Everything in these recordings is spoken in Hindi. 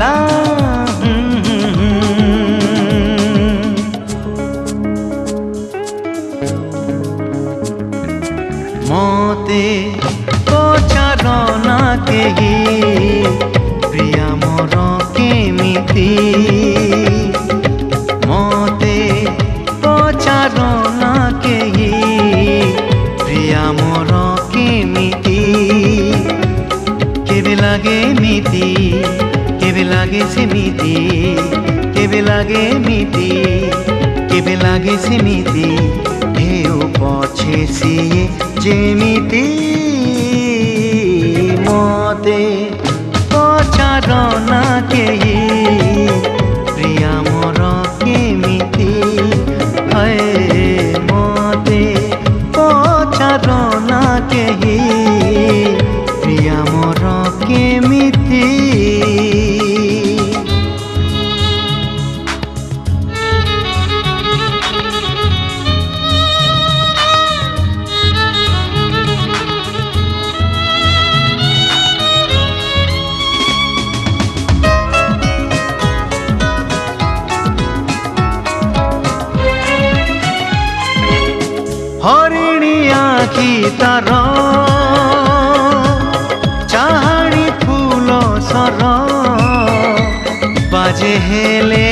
ला मते पचारना केही प्रिया मोर केमिति मते पचारना केही प्रिया मोर केमिति केबे लागे मिति केबे लागे सेमिति केबे लागे मिति केबे लागे सेमिति हेउ पछे सिए जेमिति मते पचारना केही प्रिया मोर केमिति हाय मते पचारना केही प्रिया मोर केमिति हरिणी आखि तार चाहाड़ी फूल सर बाजे हेले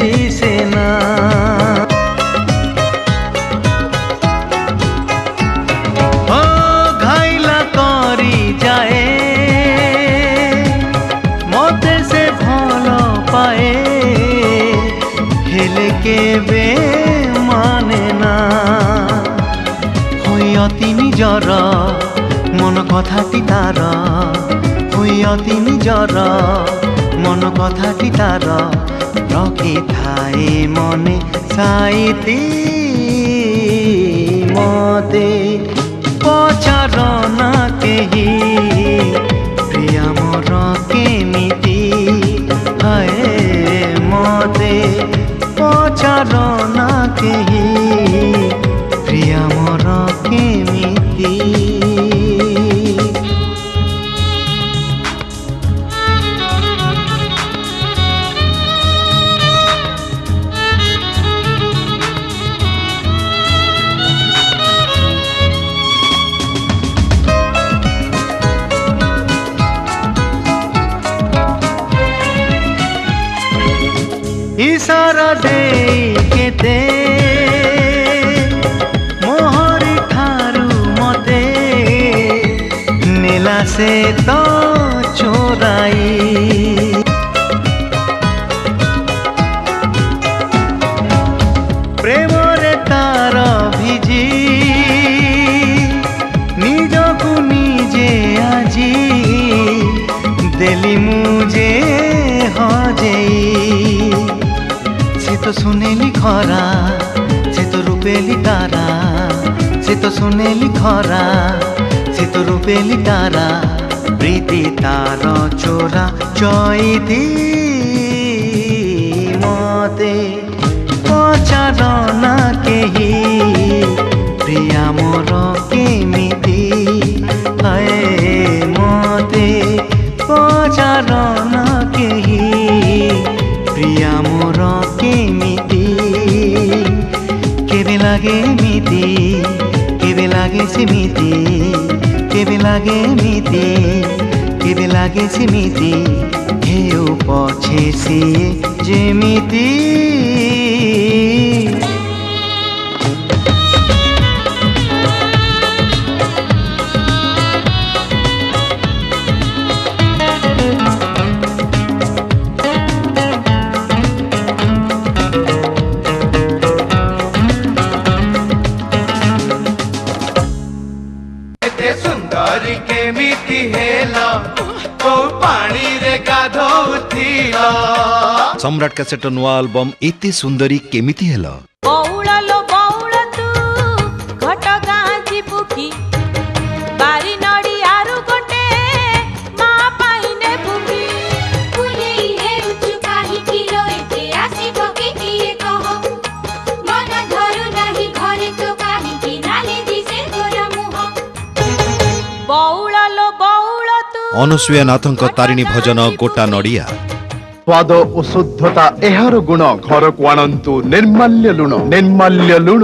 दिसे ना ओ घाइला करी जाए मते से भल पाए हेले केबे माने ना अति निजर मन कथाटी तार अति निजर मन कथाटी तार रखी थाए मने साइती मते पचारना केही प्रिया मोर केमिति हाय मते पचारना केही प्रिया मोर केमिति इशारा दे केते मोहरी ठारू मते नीला से तो चोराई प्रेम रे तार भिजी निजकु निजे आजी देली मुझे हजेई से तो सुनेली खरा से तो रूपेली तारा से तो सुनेली खरा से तो रूपेली तारा प्रीति तार चोरा चईती मते पचारना केही प्रिया मोर केमिति हाय मते पचारना केही प्रिया मोर केमिति केबे लागे मिति केबे लागे सेमिति केबे लागे मिति केबे लागे सेमिति हेउ पछे सिए जेमिति सुंदरी केमिति हेला को पानी रे गाधौथिला सम्राट कैसेट नुआ एल्बम एते सुंदरी केमिति हेला बौला लो बौला तू घट गाँ जीबुकी बारी नड़ी आरु गोटे मा पाइने बुकी पुनेई हेउछु काहि किलो एते आसी भके किए कह मन धरु नाही घरे तो काहि कि नाले दिसे तोर मुह बौला लो बौला तू अनुसुया नाथंक तारिणी भजन गोटा नड़िया। स्वाद ओ शुद्धता एहार गुण घर को आणंतु निर्माल्य लुण